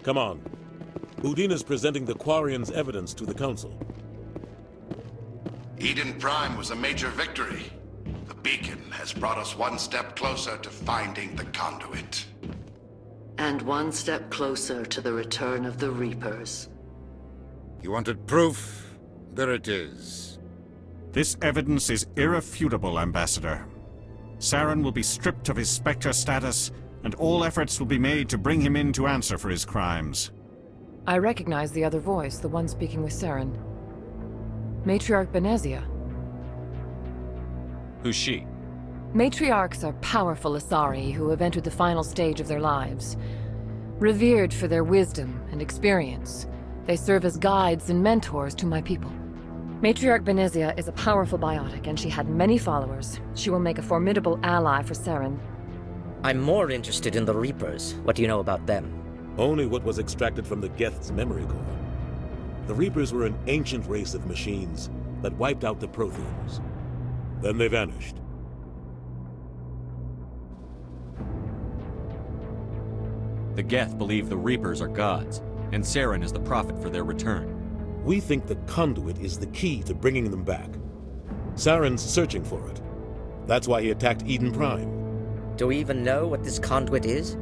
Come on. Udina's presenting the Quarians' evidence to the Council. Eden Prime was a major victory. The beacon has brought us one step closer to finding the conduit. And one step closer to the return of the Reapers. You wanted proof? There it is. This evidence is irrefutable, Ambassador. Saren will be stripped of his Spectre status, and all efforts will be made to bring him in to answer for his crimes. I recognize the other voice, the one speaking with Saren. Matriarch Benezia. Who's she? Matriarchs are powerful Asari who have entered the final stage of their lives. Revered for their wisdom and experience, they serve as guides and mentors to my people. Matriarch Benezia is a powerful biotic, and she had many followers. She will make a formidable ally for Saren. I'm more interested in the Reapers. What do you know about them? Only what was extracted from the Geth's memory core. The Reapers were an ancient race of machines that wiped out the Protheans. Then they vanished. The Geth believe the Reapers are gods, and Saren is the prophet for their return. We think the conduit is the key to bringing them back. Saren's searching for it. That's why he attacked Eden Prime. Do we even know what this conduit is?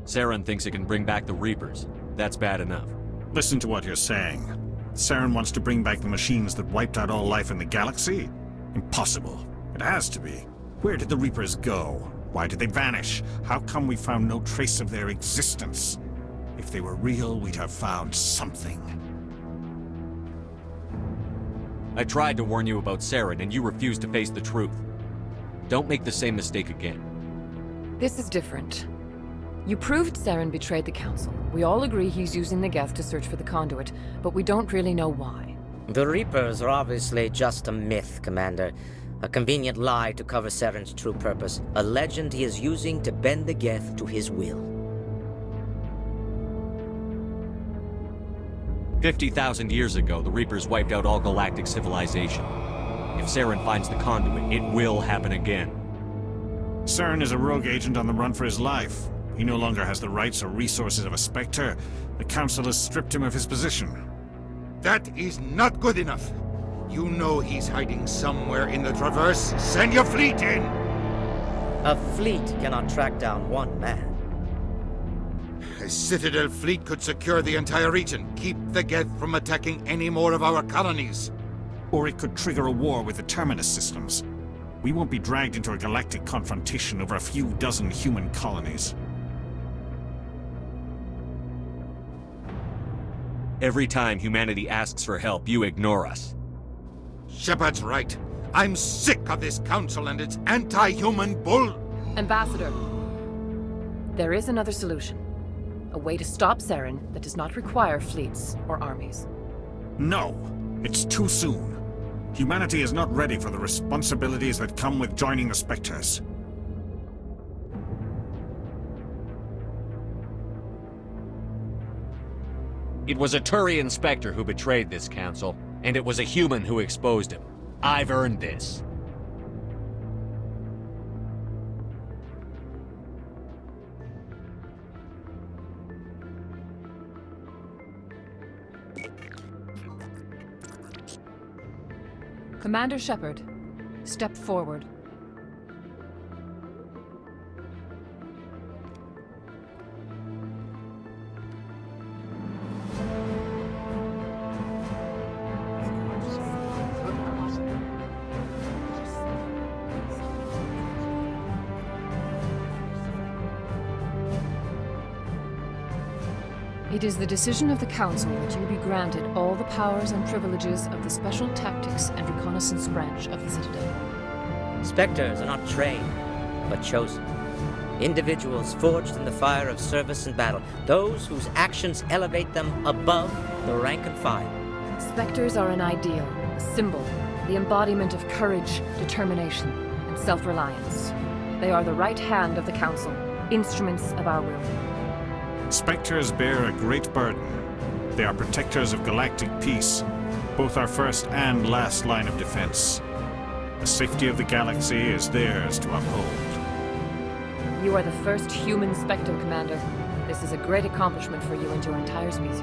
Saren thinks it can bring back the Reapers. That's bad enough. Listen to what you're saying. Saren wants to bring back the machines that wiped out all life in the galaxy? Impossible. It has to be. Where did the Reapers go? Why did they vanish? How come we found no trace of their existence? If they were real, we'd have found something. I tried to warn you about Saren, and you refused to face the truth. Don't make the same mistake again. This is different. You proved Saren betrayed the Council. We all agree he's using the Geth to search for the conduit, but we don't really know why. The Reapers are obviously just a myth, Commander. A convenient lie to cover Saren's true purpose. A legend he is using to bend the Geth to his will. 50,000 years ago, the Reapers wiped out all galactic civilization. If Saren finds the conduit, it will happen again. Saren is a rogue agent on the run for his life. He no longer has the rights or resources of a Spectre. The Council has stripped him of his position. That is not good enough. You know he's hiding somewhere in the Traverse. Send your fleet in! A fleet cannot track down one man. A Citadel fleet could secure the entire region, keep the Geth from attacking any more of our colonies. Or it could trigger a war with the Terminus systems. We won't be dragged into a galactic confrontation over a few dozen human colonies. Every time humanity asks for help, you ignore us. Shepard's right. I'm sick of this council and its anti-human bull... Ambassador, there is another solution. A way to stop Saren that does not require fleets or armies. No, it's too soon. Humanity is not ready for the responsibilities that come with joining the Spectres. It was a Turian Spectre who betrayed this council, and it was a human who exposed him. I've earned this. Commander Shepard, step forward. It is the decision of the Council that you be granted all the powers and privileges of the Special Tactics and Reconnaissance branch of the Citadel. Spectres are not trained, but chosen. Individuals forged in the fire of service and battle. Those whose actions elevate them above the rank and file. Spectres are an ideal, a symbol, the embodiment of courage, determination, and self-reliance. They are the right hand of the Council, instruments of our will. Spectres bear a great burden. They are protectors of galactic peace, both our first and last line of defense. The safety of the galaxy is theirs to uphold. You are the first human Spectre, Commander. This is a great accomplishment for you and your entire species.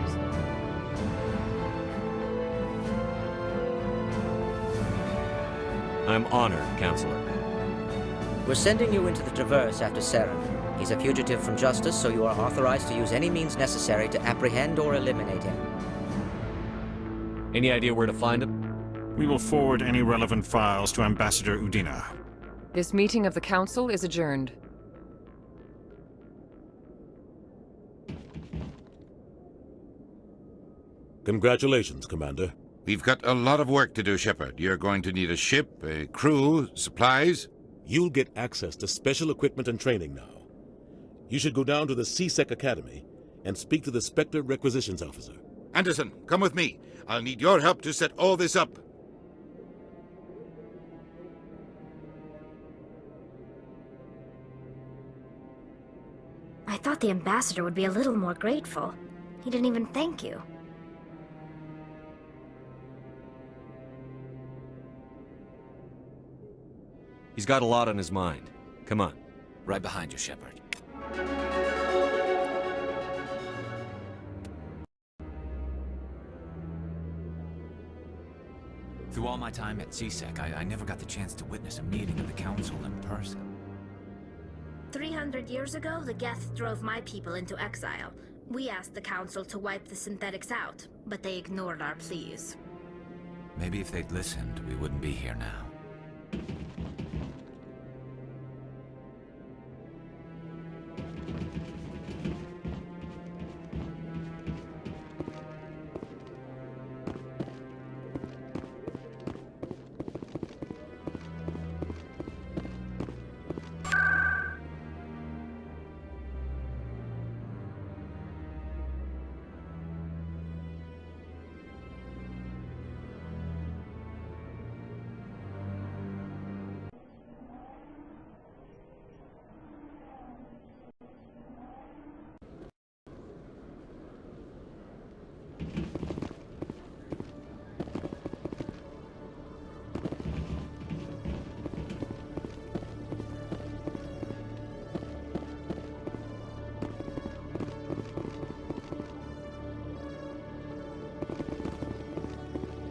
I'm honored, Counselor. We're sending you into the Traverse after Saren. He's a fugitive from justice, so you are authorized to use any means necessary to apprehend or eliminate him. Any idea where to find him? We will forward any relevant files to Ambassador Udina. This meeting of the Council is adjourned. Congratulations, Commander. We've got a lot of work to do, Shepard. You're going to need a ship, a crew, supplies. You'll get access to special equipment and training now. You should go down to the C-Sec Academy and speak to the Spectre Requisitions Officer. Anderson, come with me. I'll need your help to set all this up. I thought the ambassador would be a little more grateful. He didn't even thank you. He's got a lot on his mind. Come on. Right behind you, Shepard. Through all my time at C-Sec, I never got the chance to witness a meeting of the Council in person. 300 years ago, the Geth drove my people into exile. We asked the Council to wipe the synthetics out, but they ignored our pleas. Maybe if they'd listened, we wouldn't be here now.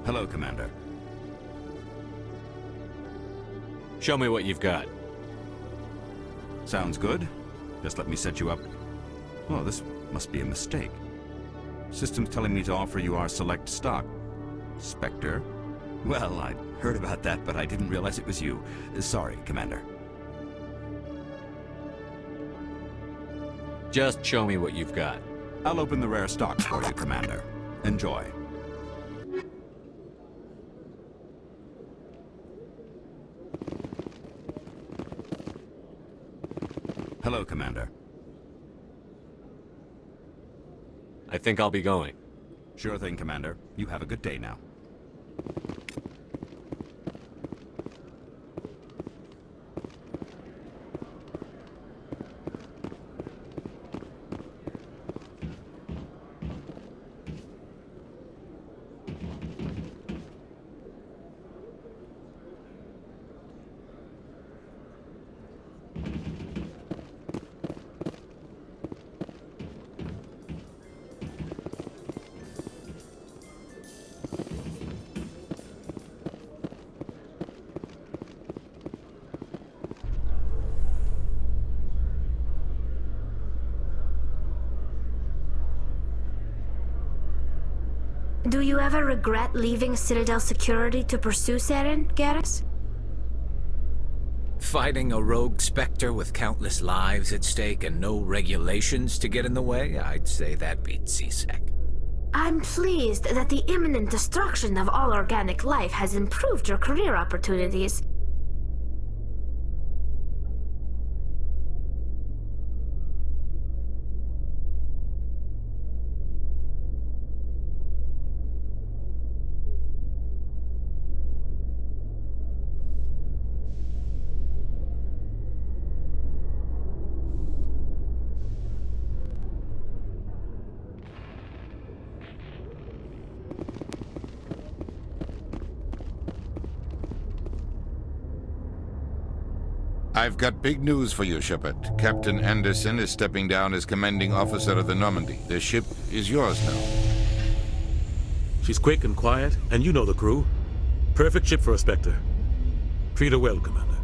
Hello, Commander. Show me what you've got. Sounds good. Just let me set you up. Oh, this must be a mistake. System's telling me to offer you our select stock. Spectre? Well, I'd heard about that, but I didn't realize it was you. Sorry, Commander. Just show me what you've got. I'll open the rare stock for you, Commander. Enjoy. Hello, Commander. I think I'll be going. Sure thing, Commander. You have a good day now. Do you ever regret leaving Citadel Security to pursue Saren, Garrus? Fighting a rogue Spectre with countless lives at stake and no regulations to get in the way? I'd say that beats C-Sec. I'm pleased that the imminent destruction of all organic life has improved your career opportunities. I've got big news for you, Shepard. Captain Anderson is stepping down as commanding officer of the Normandy. The ship is yours now. She's quick and quiet, and you know the crew. Perfect ship for a Spectre. Treat her well, Commander.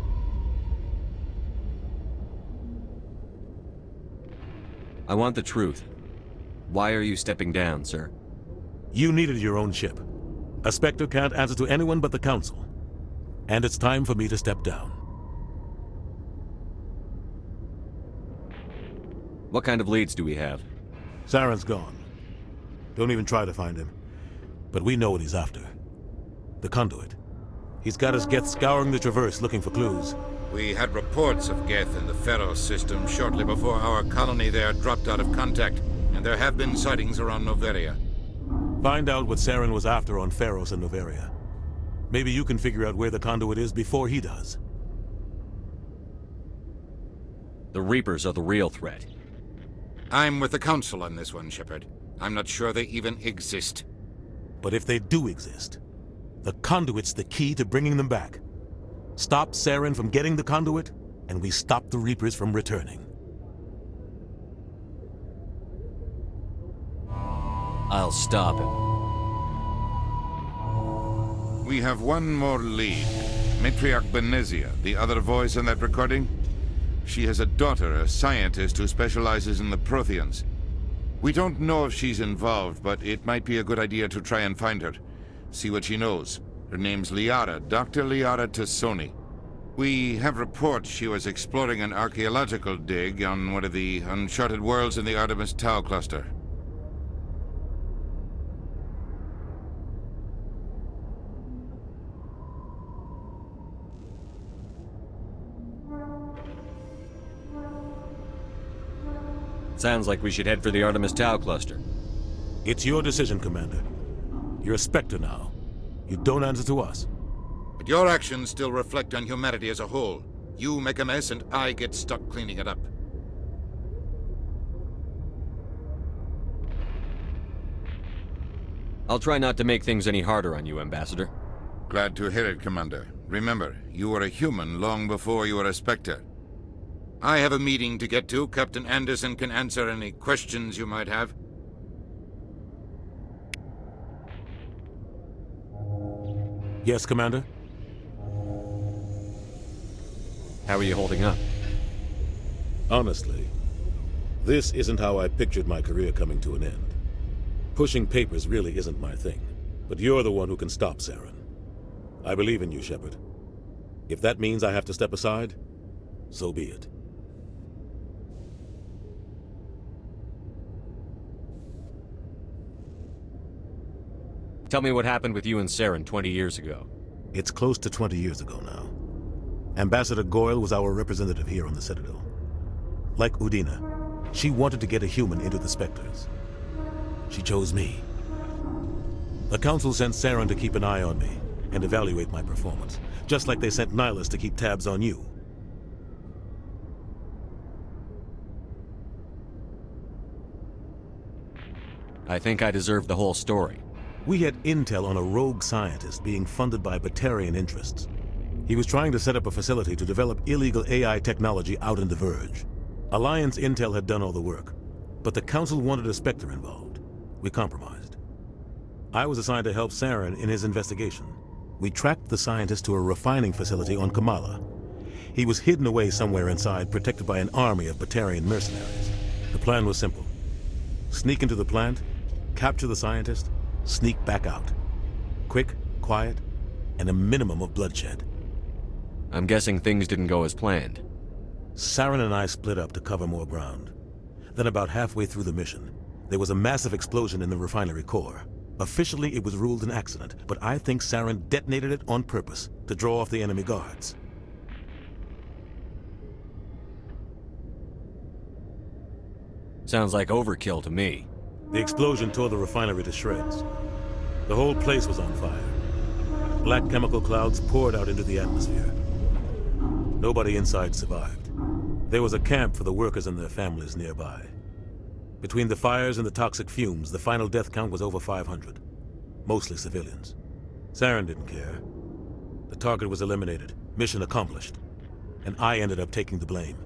I want the truth. Why are you stepping down, sir? You needed your own ship. A Spectre can't answer to anyone but the Council. And it's time for me to step down. What kind of leads do we have? Saren's gone. Don't even try to find him. But we know what he's after. The conduit. He's got his Geth scouring the Traverse looking for clues. We had reports of Geth in the Pharos system shortly before our colony there dropped out of contact, and there have been sightings around Noveria. Find out what Saren was after on Pharos and Noveria. Maybe you can figure out where the conduit is before he does. The Reapers are the real threat. I'm with the Council on this one, Shepard. I'm not sure they even exist. But if they do exist, the conduit's the key to bringing them back. Stop Saren from getting the conduit, and we stop the Reapers from returning. I'll stop him. We have one more lead. Matriarch Benezia, the other voice in that recording. She has a daughter, a scientist who specializes in the Protheans. We don't know if she's involved, but it might be a good idea to try and find her. See what she knows. Her name's Liara, Dr. Liara Tassoni. We have reports she was exploring an archaeological dig on one of the uncharted worlds in the Artemis Tau cluster. Sounds like we should head for the Artemis Tau cluster. It's your decision, Commander. You're a Spectre now. You don't answer to us. But your actions still reflect on humanity as a whole. You make a mess and I get stuck cleaning it up. I'll try not to make things any harder on you, Ambassador. Glad to hear it, Commander. Remember, you were a human long before you were a Spectre. I have a meeting to get to. Captain Anderson can answer any questions you might have. Yes, Commander? How are you holding up? Honestly, this isn't how I pictured my career coming to an end. Pushing papers really isn't my thing, but you're the one who can stop Saren. I believe in you, Shepard. If that means I have to step aside, so be it. Tell me what happened with you and Saren 20 years ago. It's close to 20 years ago now. Ambassador Goyle was our representative here on the Citadel. Like Udina, she wanted to get a human into the Spectres. She chose me. The Council sent Saren to keep an eye on me and evaluate my performance, just like they sent Nihilus to keep tabs on you. I think I deserve the whole story. We had intel on a rogue scientist being funded by Batarian interests. He was trying to set up a facility to develop illegal AI technology out in the Verge. Alliance intel had done all the work, but the Council wanted a Spectre involved. We compromised. I was assigned to help Saren in his investigation. We tracked the scientist to a refining facility on Kamala. He was hidden away somewhere inside, protected by an army of Batarian mercenaries. The plan was simple. Sneak into the plant, capture the scientist, sneak back out. Quick, quiet, and a minimum of bloodshed. I'm guessing things didn't go as planned. Saren and I split up to cover more ground. Then about halfway through the mission, there was a massive explosion in the refinery core. Officially, it was ruled an accident, but I think Saren detonated it on purpose to draw off the enemy guards. Sounds like overkill to me. The explosion tore the refinery to shreds. The whole place was on fire. Black chemical clouds poured out into the atmosphere. Nobody inside survived. There was a camp for the workers and their families nearby. Between the fires and the toxic fumes, the final death count was over 500. Mostly civilians. Saren didn't care. The target was eliminated. Mission accomplished. and I ended up taking the blame.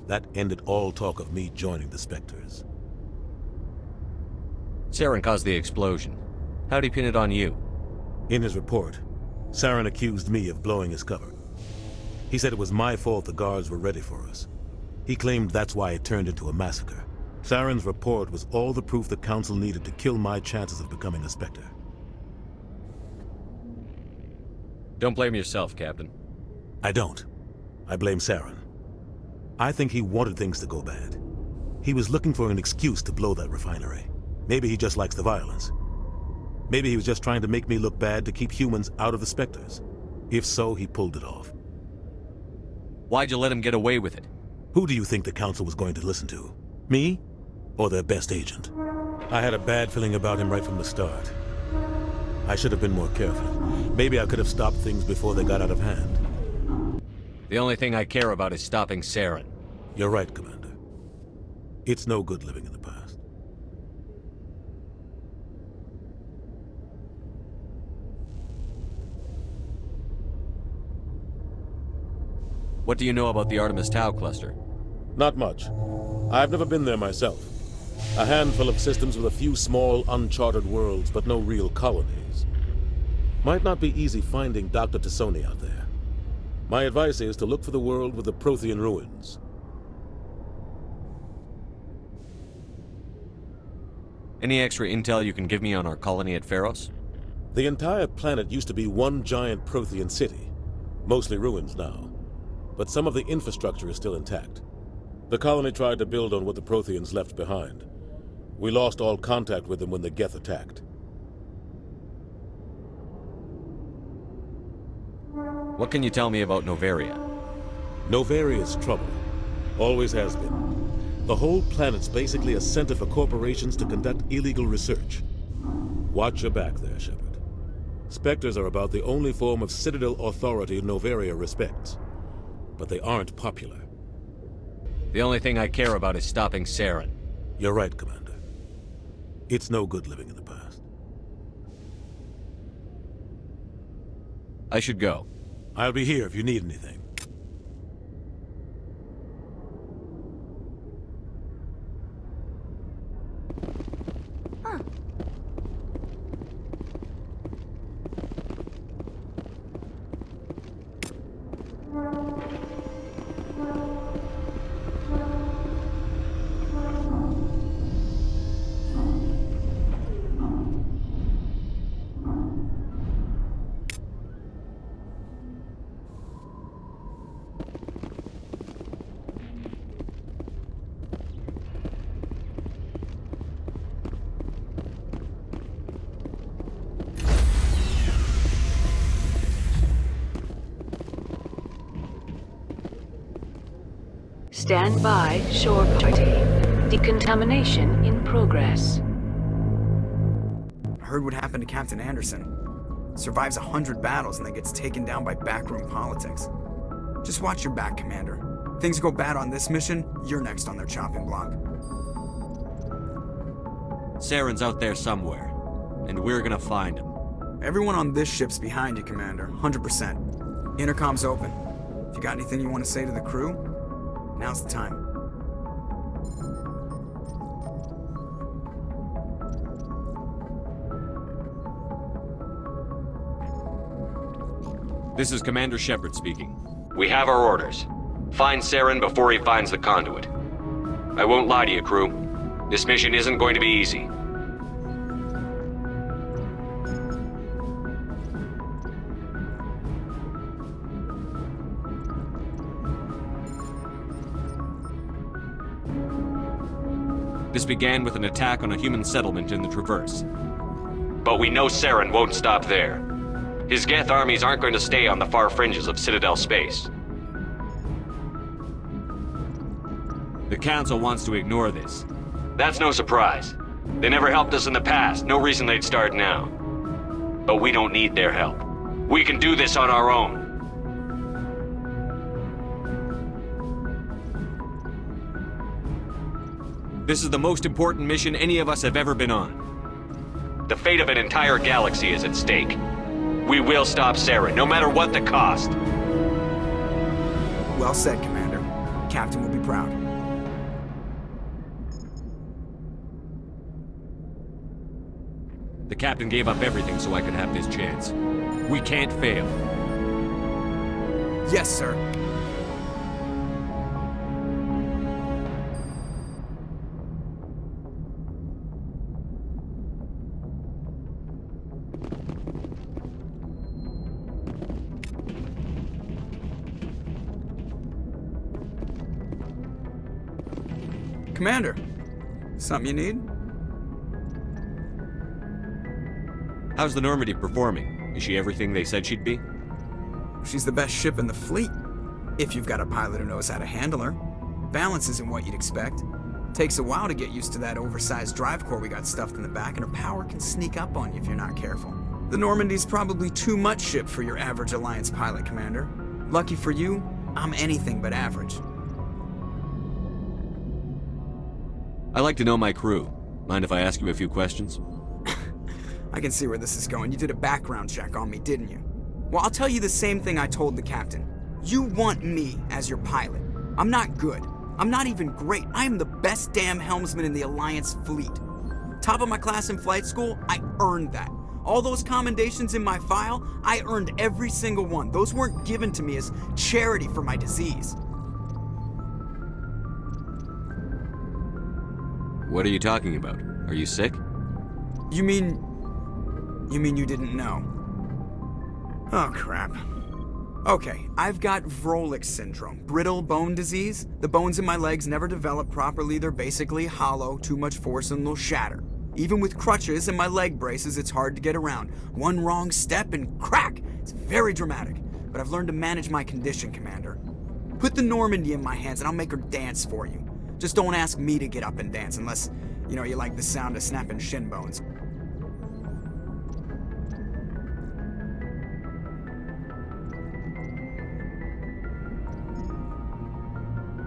That ended all talk of me joining the Spectres. Saren caused the explosion. How'd he pin it on you? In his report, Saren accused me of blowing his cover. He said it was my fault the guards were ready for us. He claimed that's why it turned into a massacre. Saren's report was all the proof the Council needed to kill my chances of becoming a Spectre. Don't blame yourself, Captain. I don't. I blame Saren. I think he wanted things to go bad. He was looking for an excuse to blow that refinery. Maybe he just likes the violence. Maybe he was just trying to make me look bad to keep humans out of the Spectres. If so, he pulled it off. Why'd you let him get away with it? Who do you think the Council was going to listen to? Me? Or their best agent? I had a bad feeling about him right from the start. I should have been more careful. Maybe I could have stopped things before they got out of hand. The only thing I care about is stopping Saren. You're right, Commander. It's no good living in the past. What do you know about the Artemis Tau cluster? Not much. I've never been there myself. A handful of systems with a few small, uncharted worlds, but no real colonies. Might not be easy finding Dr. Tassoni out there. My advice is to look for the world with the Prothean ruins. Any extra intel you can give me on our colony at Pharos? The entire planet used to be one giant Prothean city. Mostly ruins now. But some of the infrastructure is still intact. The colony tried to build on what the Protheans left behind. We lost all contact with them when the Geth attacked. What can you tell me about Novaria? Novaria's trouble. Always has been. The whole planet's basically a center for corporations to conduct illegal research. Watch your back there, Shepard. Spectres are about the only form of Citadel authority Novaria respects. But they aren't popular. The only thing I care about is stopping Saren. You're right, Commander. It's no good living in the past. I should go. I'll be here if you need anything. Stand by, shore party. Decontamination in progress. I heard what happened to Captain Anderson. Survives 100 battles and then gets taken down by backroom politics. Just watch your back, Commander. Things go bad on this mission, you're next on their chopping block. Saren's out there somewhere, and we're gonna find him. Everyone on this ship's behind you, Commander. 100%. Intercom's open. If you got anything you want to say to the crew, now's the time. This is Commander Shepard speaking. We have our orders. Find Saren before he finds the conduit. I won't lie to you, crew. This mission isn't going to be easy. This began with an attack on a human settlement in the Traverse. But we know Saren won't stop there. His Geth armies aren't going to stay on the far fringes of Citadel space. The Council wants to ignore this. That's no surprise. They never helped us in the past, no reason they'd start now. But we don't need their help. We can do this on our own. This is the most important mission any of us have ever been on. The fate of an entire galaxy is at stake. We will stop Saren, no matter what the cost. Well said, Commander. Captain will be proud. The captain gave up everything so I could have this chance. We can't fail. Yes, sir. Commander, something you need? How's the Normandy performing? Is she everything they said she'd be? She's the best ship in the fleet, if you've got a pilot who knows how to handle her. Balance isn't what you'd expect. Takes a while to get used to that oversized drive core we got stuffed in the back, and her power can sneak up on you if you're not careful. The Normandy's probably too much ship for your average Alliance pilot, Commander. Lucky for you, I'm anything but average. I like to know my crew. Mind if I ask you a few questions? I can see where this is going. You did a background check on me, didn't you? Well, I'll tell you the same thing I told the captain. You want me as your pilot. I'm not good. I'm not even great. I am the best damn helmsman in the Alliance fleet. Top of my class in flight school, I earned that. All those commendations in my file, I earned every single one. Those weren't given to me as charity for my disease. What are you talking about? Are you sick? You mean you didn't know? Oh, crap. Okay, I've got Vrolik's syndrome, brittle bone disease. The bones in my legs never develop properly. They're basically hollow, too much force and they'll shatter. Even with crutches and my leg braces, it's hard to get around. One wrong step and crack! It's very dramatic, but I've learned to manage my condition, Commander. Put the Normandy in my hands and I'll make her dance for you. Just don't ask me to get up and dance unless, you like the sound of snapping shin bones.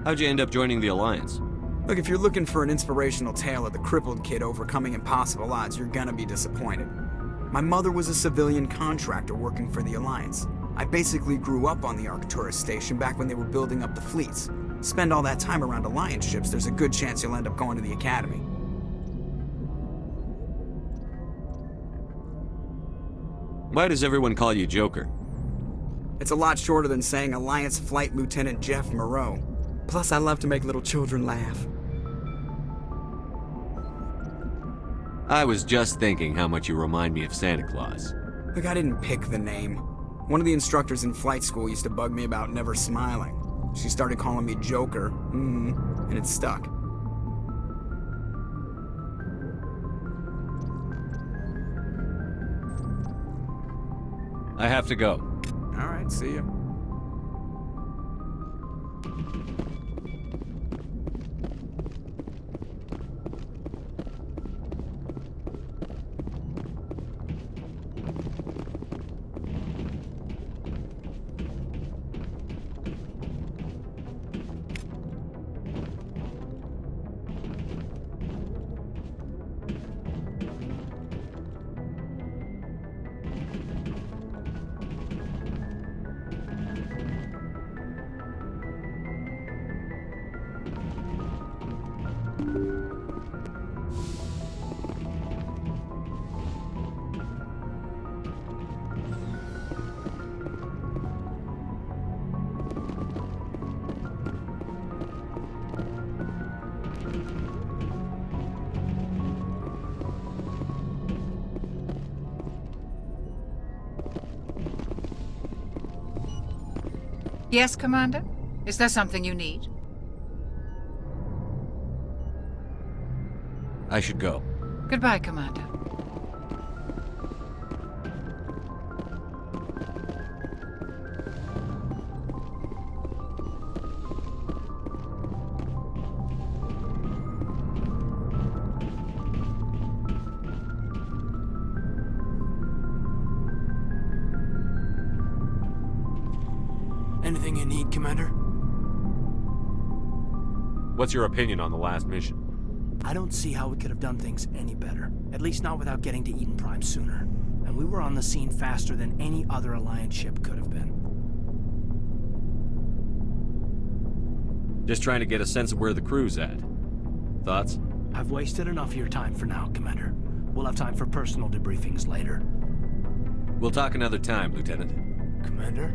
How'd you end up joining the Alliance? Look, if you're looking for an inspirational tale of the crippled kid overcoming impossible odds, you're gonna be disappointed. My mother was a civilian contractor working for the Alliance. I basically grew up on the Arcturus station back when they were building up the fleets. Spend all that time around Alliance ships, there's a good chance you'll end up going to the Academy. Why does everyone call you Joker? It's a lot shorter than saying Alliance Flight Lieutenant Jeff Moreau. Plus, I love to make little children laugh. I was just thinking how much you remind me of Santa Claus. Look, I didn't pick the name. One of the instructors in flight school used to bug me about never smiling. She started calling me Joker, and it stuck. I have to go. All right, see ya. Yes, Commander? Is there something you need? I should go. Goodbye, Commander. Anything you need, Commander? What's your opinion on the last mission? I don't see how we could have done things any better. At least not without getting to Eden Prime sooner. And we were on the scene faster than any other Alliance ship could have been. Just trying to get a sense of where the crew's at. Thoughts? I've wasted enough of your time for now, Commander. We'll have time for personal debriefings later. We'll talk another time, Lieutenant. Commander?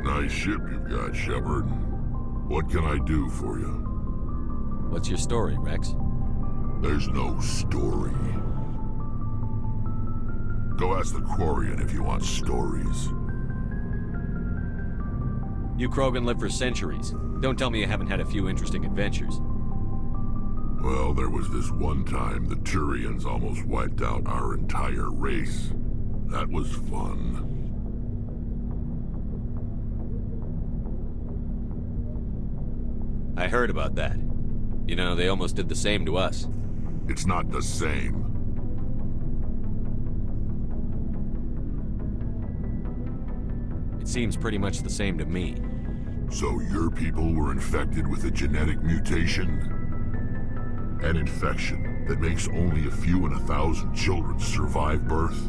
Nice ship you've got, Shepard. What can I do for you? What's your story, Rex? There's no story. Go ask the Quarian if you want stories. You Krogan live for centuries. Don't tell me you haven't had a few interesting adventures. Well, there was this one time the Turians almost wiped out our entire race. That was fun. I heard about that. You know, they almost did the same to us. It's not the same. It seems pretty much the same to me. So your people were infected with a genetic mutation? An infection that makes only a few in 1,000 children survive birth?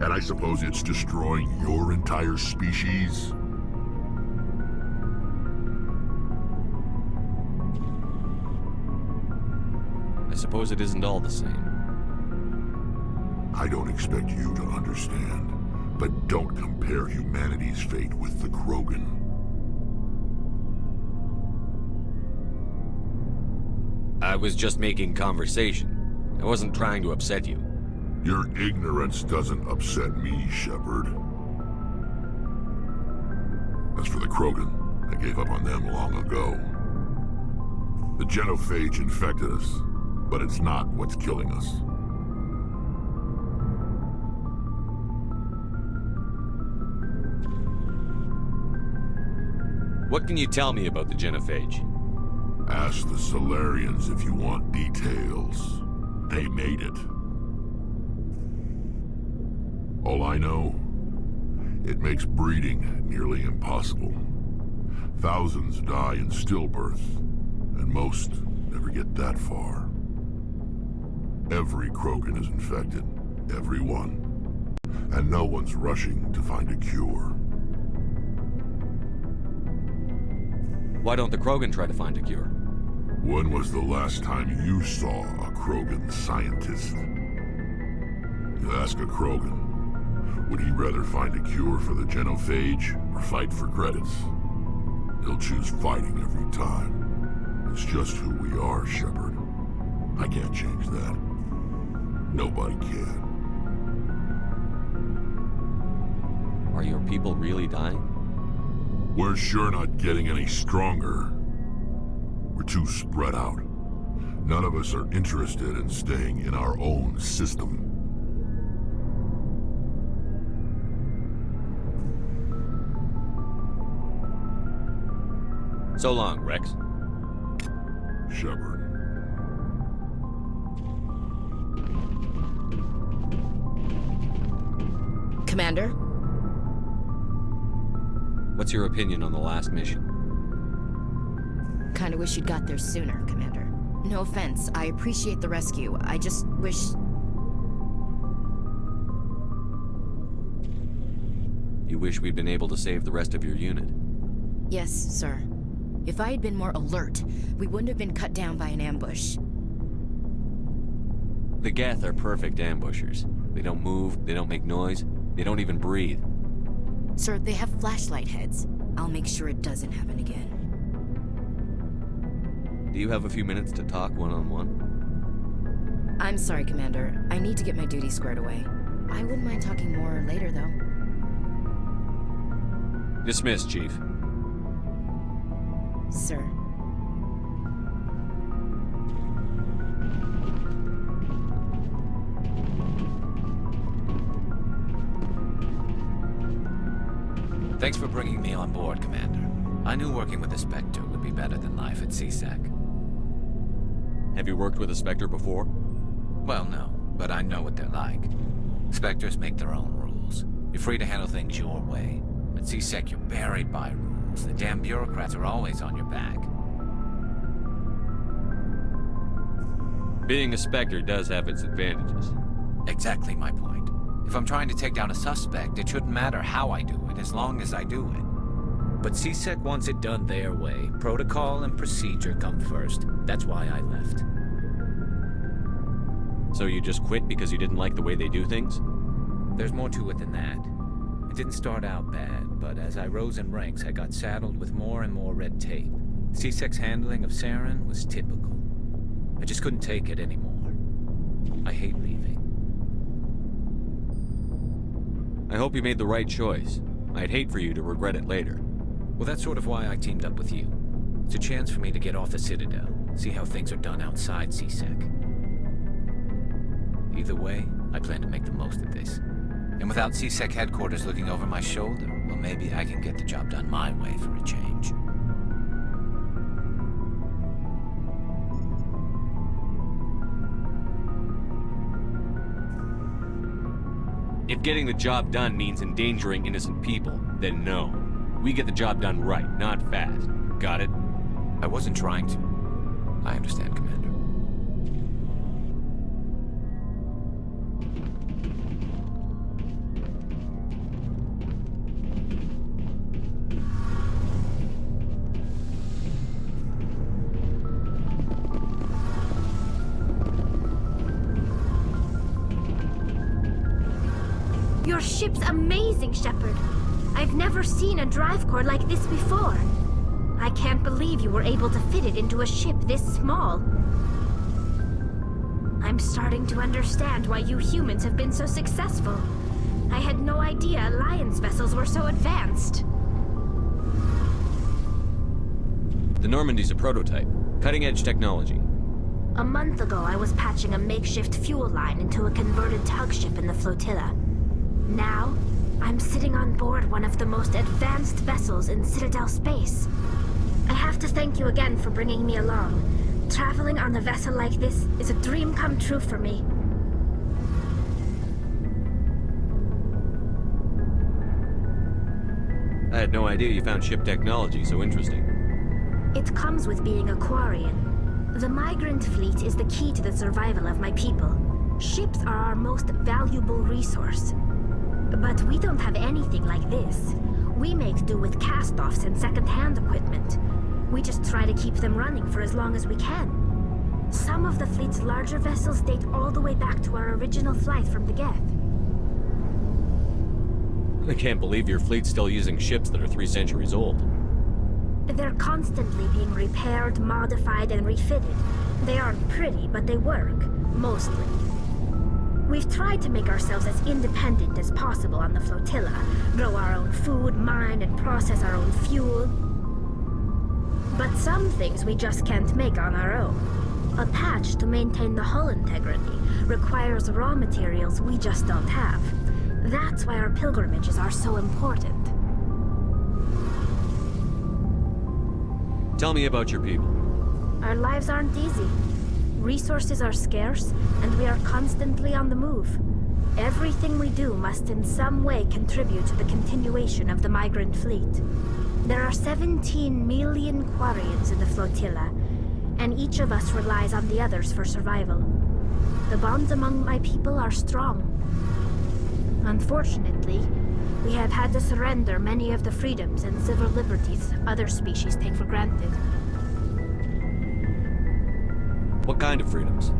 And I suppose it's destroying your entire species? I suppose it isn't all the same. I don't expect you to understand, but don't compare humanity's fate with the Krogan. I was just making conversation. I wasn't trying to upset you. Your ignorance doesn't upset me, Shepard. As for the Krogan, I gave up on them long ago. The genophage infected us, but it's not what's killing us. What can you tell me about the genophage? Ask the Solarians if you want details. They made it. All I know, it makes breeding nearly impossible. Thousands die in stillbirth, and most never get that far. Every Krogan is infected. Every one. And no one's rushing to find a cure. Why don't the Krogan try to find a cure? When was the last time you saw a Krogan scientist? You ask a Krogan, would he rather find a cure for the genophage or fight for credits? He'll choose fighting every time. It's just who we are, Shepard. I can't change that. Nobody can. Are your people really dying? We're sure not getting any stronger. We're too spread out. None of us are interested in staying in our own system. So long, Rex. Shepard. Commander? What's your opinion on the last mission? Kinda wish you'd got there sooner, Commander. No offense, I appreciate the rescue. I just wish... You wish we'd been able to save the rest of your unit? Yes, sir. If I had been more alert, we wouldn't have been cut down by an ambush. The Geth are perfect ambushers. They don't move, they don't make noise, they don't even breathe. Sir, they have flashlight heads. I'll make sure it doesn't happen again. Do you have a few minutes to talk one-on-one? I'm sorry, Commander. I need to get my duty squared away. I wouldn't mind talking more later, though. Dismissed, Chief. sir. Thanks for bringing me on board, Commander. I knew working with the Spectre would be better than life at CSEC. Have you worked with a Spectre before? Well, no, but I know what they're like. Spectres make their own rules. You're free to handle things your way. At CSEC, you're buried by rules. The damn bureaucrats are always on your back. Being a Spectre does have its advantages. Exactly my point. If I'm trying to take down a suspect, it shouldn't matter how I do it, as long as I do it. But CSEC wants it done their way. Protocol and procedure come first. That's why I left. So you just quit because you didn't like the way they do things? There's more to it than that. It didn't start out bad, but as I rose in ranks, I got saddled with more and more red tape. CSEC's handling of Saren was typical. I just couldn't take it anymore. I hate leaving. I hope you made the right choice. I'd hate for you to regret it later. Well, that's sort of why I teamed up with you. It's a chance for me to get off the Citadel, see how things are done outside CSEC. Either way, I plan to make the most of this. And without CSEC headquarters looking over my shoulder, well, maybe I can get the job done my way for a change. If getting the job done means endangering innocent people, then no. We get the job done right, not fast. Got it? I wasn't trying to. I understand, Commander. Your ship's amazing, Shepard. I've never seen a drive core like this before. I can't believe you were able to fit it into a ship this small. I'm starting to understand why you humans have been so successful. I had no idea Alliance vessels were so advanced. The Normandy's a prototype. Cutting-edge technology. A month ago, I was patching a makeshift fuel line into a converted tug ship in the flotilla. Now, I'm sitting on board one of the most advanced vessels in Citadel space. I have to thank you again for bringing me along. Traveling on a vessel like this is a dream come true for me. I had no idea you found ship technology so interesting. It comes with being a Quarian. The migrant fleet is the key to the survival of my people. Ships are our most valuable resource. But we don't have anything like this. We make do with cast-offs and second-hand equipment. We just try to keep them running for as long as we can. Some of the fleet's larger vessels date all the way back to our original flight from the Geth. I can't believe your fleet's still using ships that are 3 centuries old. They're constantly being repaired, modified, and refitted. They aren't pretty, but they work. Mostly. We've tried to make ourselves as independent as possible on the flotilla. Grow our own food, mine, and process our own fuel. But some things we just can't make on our own. A patch to maintain the hull integrity requires raw materials we just don't have. That's why our pilgrimages are so important. Tell me about your people. Our lives aren't easy. Resources are scarce, and we are constantly on the move. Everything we do must in some way contribute to the continuation of the migrant fleet. There are 17 million Quarians in the flotilla, and each of us relies on the others for survival. The bonds among my people are strong. Unfortunately, we have had to surrender many of the freedoms and civil liberties other species take for granted. What kind of freedoms?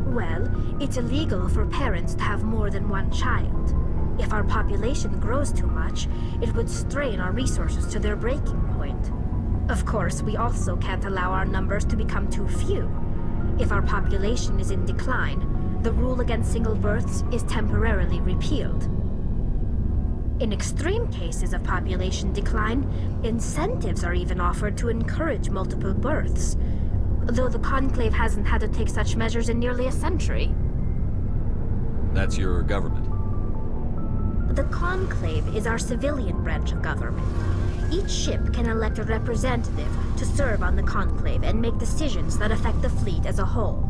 Well, it's illegal for parents to have more than one child. If our population grows too much, it would strain our resources to their breaking point. Of course, we also can't allow our numbers to become too few. If our population is in decline, the rule against single births is temporarily repealed. In extreme cases of population decline, incentives are even offered to encourage multiple births, though the Conclave hasn't had to take such measures in nearly a century. That's your government. The Conclave is our civilian branch of government. Each ship can elect a representative to serve on the Conclave and make decisions that affect the fleet as a whole.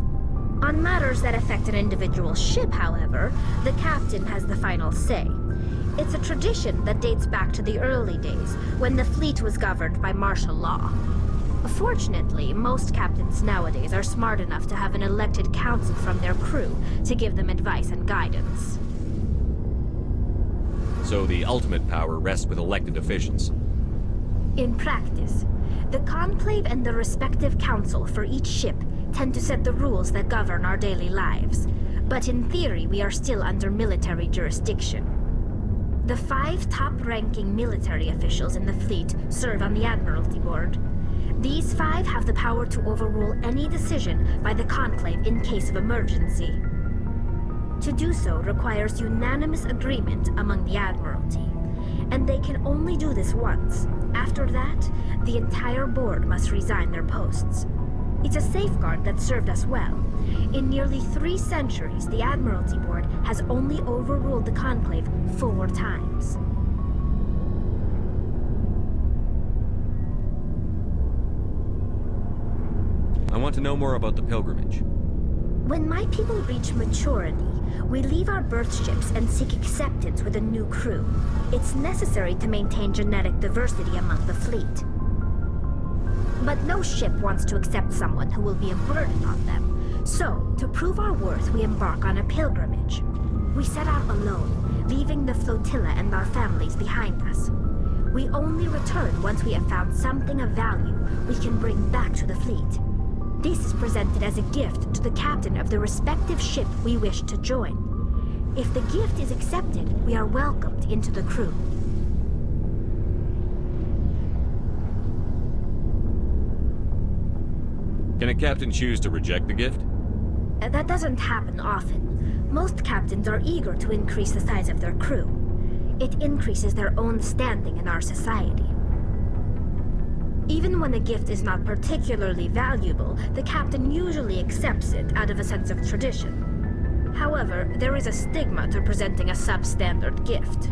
On matters that affect an individual ship, however, the captain has the final say. It's a tradition that dates back to the early days, when the fleet was governed by martial law. Fortunately, most captains nowadays are smart enough to have an elected council from their crew to give them advice and guidance. So the ultimate power rests with elected officials. In practice, the Conclave and the respective council for each ship tend to set the rules that govern our daily lives. But in theory, we are still under military jurisdiction. The 5 top-ranking military officials in the fleet serve on the Admiralty Board. These 5 have the power to overrule any decision by the Conclave in case of emergency. To do so requires unanimous agreement among the Admiralty, and they can only do this once. After that, the entire board must resign their posts. It's a safeguard that served us well. In nearly 3 centuries, the Admiralty Board has only overruled the Conclave 4 times. I want to know more about the pilgrimage. When my people reach maturity, we leave our birth ships and seek acceptance with a new crew. It's necessary to maintain genetic diversity among the fleet. But no ship wants to accept someone who will be a burden on them. So, to prove our worth, we embark on a pilgrimage. We set out alone, leaving the flotilla and our families behind us. We only return once we have found something of value we can bring back to the fleet. This is presented as a gift to the captain of the respective ship we wish to join. If the gift is accepted, we are welcomed into the crew. Can a captain choose to reject the gift? That doesn't happen often. Most captains are eager to increase the size of their crew. It increases their own standing in our society. Even when a gift is not particularly valuable, the captain usually accepts it out of a sense of tradition. However, there is a stigma to presenting a substandard gift.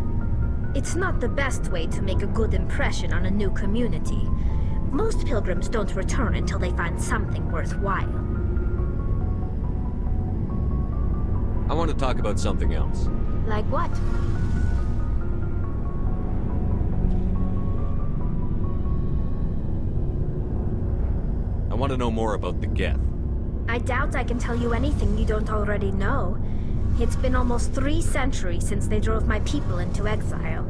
It's not the best way to make a good impression on a new community. Most pilgrims don't return until they find something worthwhile. I want to talk about something else. Like what? I want to know more about the Geth. I doubt I can tell you anything you don't already know. It's been almost 3 centuries since they drove my people into exile.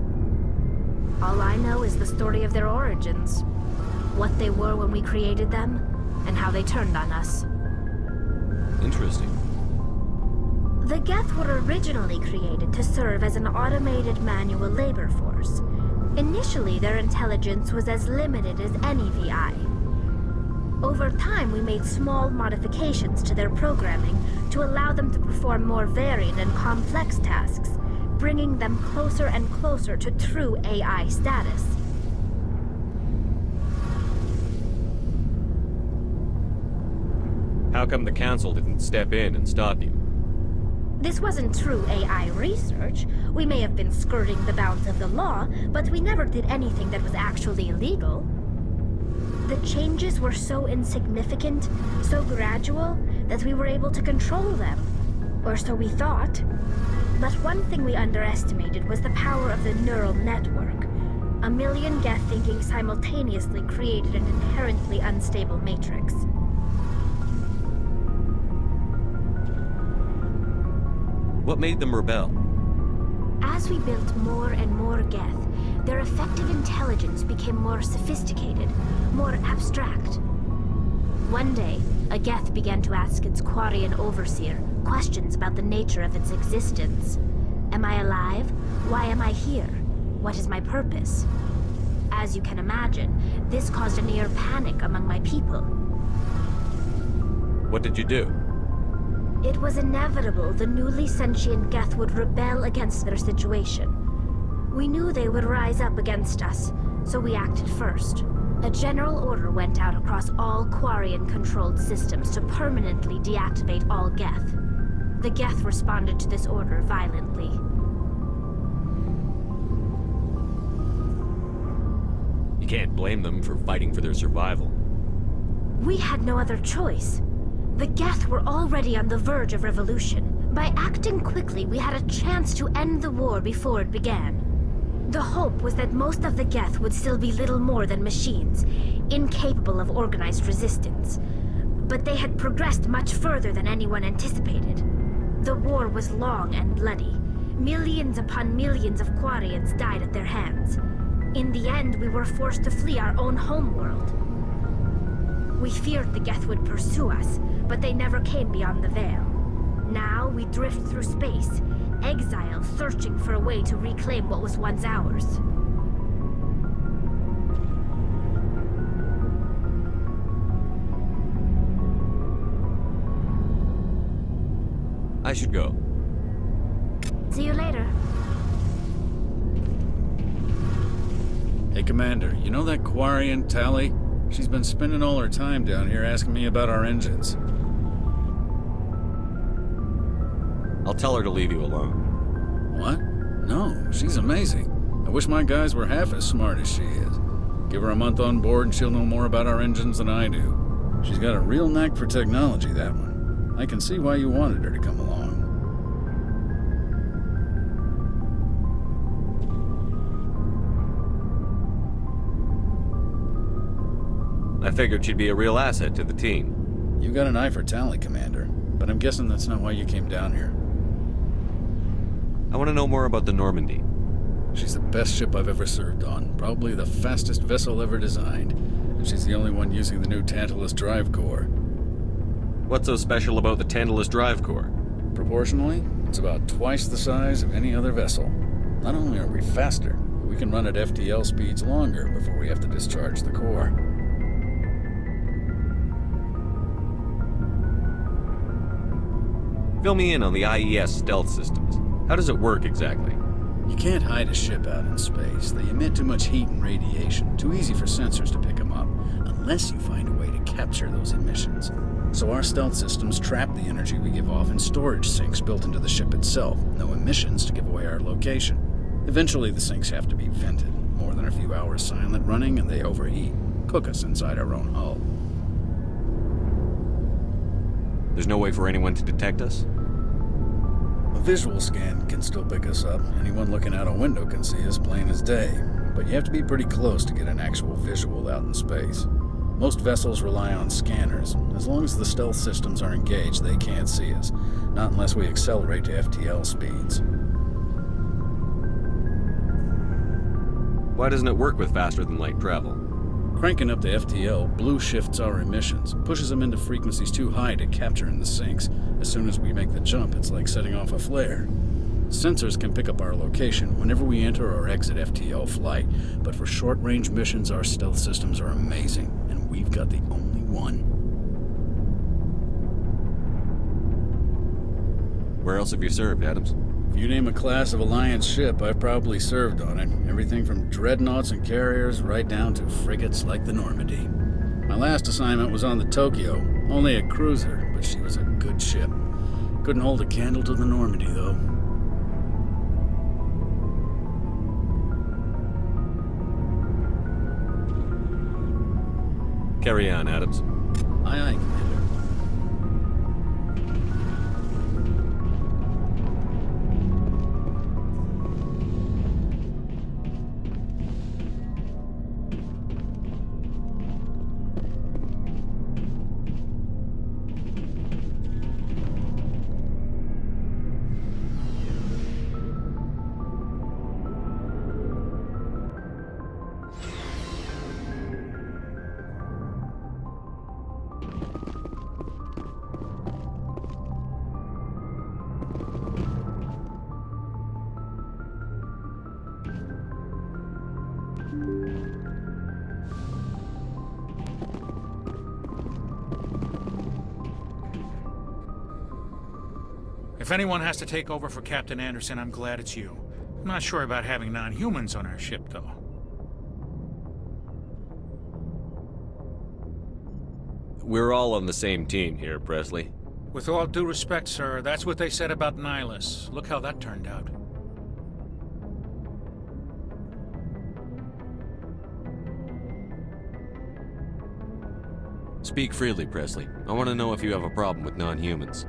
All I know is the story of their origins. What they were when we created them, and how they turned on us. Interesting. The Geth were originally created to serve as an automated manual labor force. Initially, their intelligence was as limited as any VI. Over time, we made small modifications to their programming to allow them to perform more varied and complex tasks, bringing them closer and closer to true AI status. How come the Council didn't step in and stop you? This wasn't true AI research. We may have been skirting the bounds of the law, but we never did anything that was actually illegal. The changes were so insignificant, so gradual, that we were able to control them. Or so we thought. But one thing we underestimated was the power of the neural network. 1 million Geth thinking simultaneously created an inherently unstable matrix. What made them rebel? As we built more and more Geth, their effective intelligence became more sophisticated, more abstract. One day, a Geth began to ask its Quarian overseer questions about the nature of its existence. Am I alive? Why am I here? What is my purpose? As you can imagine, this caused a near panic among my people. What did you do? It was inevitable the newly sentient Geth would rebel against their situation. We knew they would rise up against us, so we acted first. A general order went out across all Quarian-controlled systems to permanently deactivate all Geth. The Geth responded to this order violently. You can't blame them for fighting for their survival. We had no other choice. The Geth were already on the verge of revolution. By acting quickly, we had a chance to end the war before it began. The hope was that most of the Geth would still be little more than machines, incapable of organized resistance. But they had progressed much further than anyone anticipated. The war was long and bloody. Millions upon millions of Quarians died at their hands. In the end, we were forced to flee our own homeworld. We feared the Geth would pursue us, but they never came beyond the Veil. Now we drift through space, exile searching for a way to reclaim what was once ours. I should go. See you later. Hey, Commander, you know that Quarian, Tally? She's been spending all her time down here asking me about our engines. I'll tell her to leave you alone. What? No, she's amazing. I wish my guys were half as smart as she is. Give her a month on board and she'll know more about our engines than I do. She's got a real knack for technology, that one. I can see why you wanted her to come along. I figured she'd be a real asset to the team. You got an eye for Tally, Commander, but I'm guessing that's not why you came down here. I want to know more about the Normandy. She's the best ship I've ever served on, probably the fastest vessel ever designed, and she's the only one using the new Tantalus drive core. What's so special about the Tantalus drive core? Proportionally, it's about twice the size of any other vessel. Not only are we faster, but we can run at FTL speeds longer before we have to discharge the core. Fill me in on the IES stealth systems. How does it work exactly? You can't hide a ship out in space. They emit too much heat and radiation. Too easy for sensors to pick them up, unless you find a way to capture those emissions. So our stealth systems trap the energy we give off in storage sinks built into the ship itself. No emissions to give away our location. Eventually the sinks have to be vented. More than a few hours silent running and they overheat. Cook us inside our own hull. There's no way for anyone to detect us? A visual scan can still pick us up. Anyone looking out a window can see us plain as day. But you have to be pretty close to get an actual visual out in space. Most vessels rely on scanners. As long as the stealth systems are engaged, they can't see us. Not unless we accelerate to FTL speeds. Why doesn't it work with faster-than-light travel? Cranking up the FTL blue shifts our emissions, pushes them into frequencies too high to capture in the sinks. As soon as we make the jump, it's like setting off a flare. Sensors can pick up our location whenever we enter or exit FTL flight, but for short-range missions, our stealth systems are amazing, and we've got the only one. Where else have you served, Adams? If you name a class of Alliance ship, I've probably served on it. Everything from dreadnoughts and carriers right down to frigates like the Normandy. My last assignment was on the Tokyo, only a cruiser, but she was a good ship. Couldn't hold a candle to the Normandy, though. Carry on, Adams. Aye, aye, Commander. If anyone has to take over for Captain Anderson, I'm glad it's you. I'm not sure about having non-humans on our ship, though. We're all on the same team here, Presley. With all due respect, sir, that's what they said about Nihilus. Look how that turned out. Speak freely, Presley. I want to know if you have a problem with non-humans.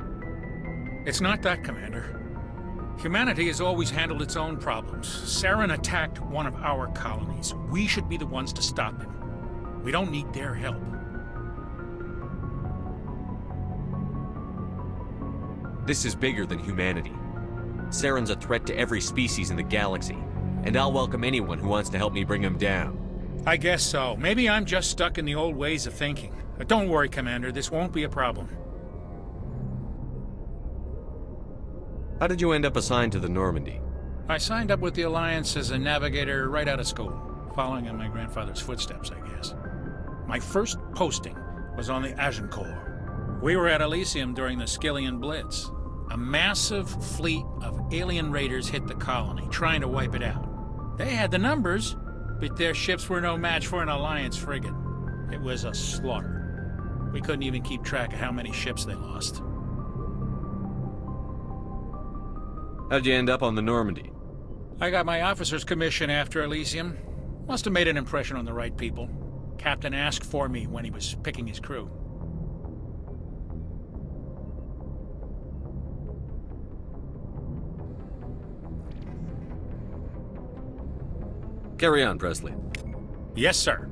It's not that, Commander. Humanity has always handled its own problems. Saren attacked one of our colonies. We should be the ones to stop him. We don't need their help. This is bigger than humanity. Saren's a threat to every species in the galaxy, and I'll welcome anyone who wants to help me bring him down. I guess so. Maybe I'm just stuck in the old ways of thinking. But don't worry, Commander. This won't be a problem. How did you end up assigned to the Normandy? I signed up with the Alliance as a navigator right out of school, following in my grandfather's footsteps, I guess. My first posting was on the Agincourt. We were at Elysium during the Skillian Blitz. A massive fleet of alien raiders hit the colony, trying to wipe it out. They had the numbers, but their ships were no match for an Alliance frigate. It was a slaughter. We couldn't even keep track of how many ships they lost. How'd you end up on the Normandy? I got my officer's commission after Elysium. Must have made an impression on the right people. Captain asked for me when he was picking his crew. Carry on, Presley. Yes, sir.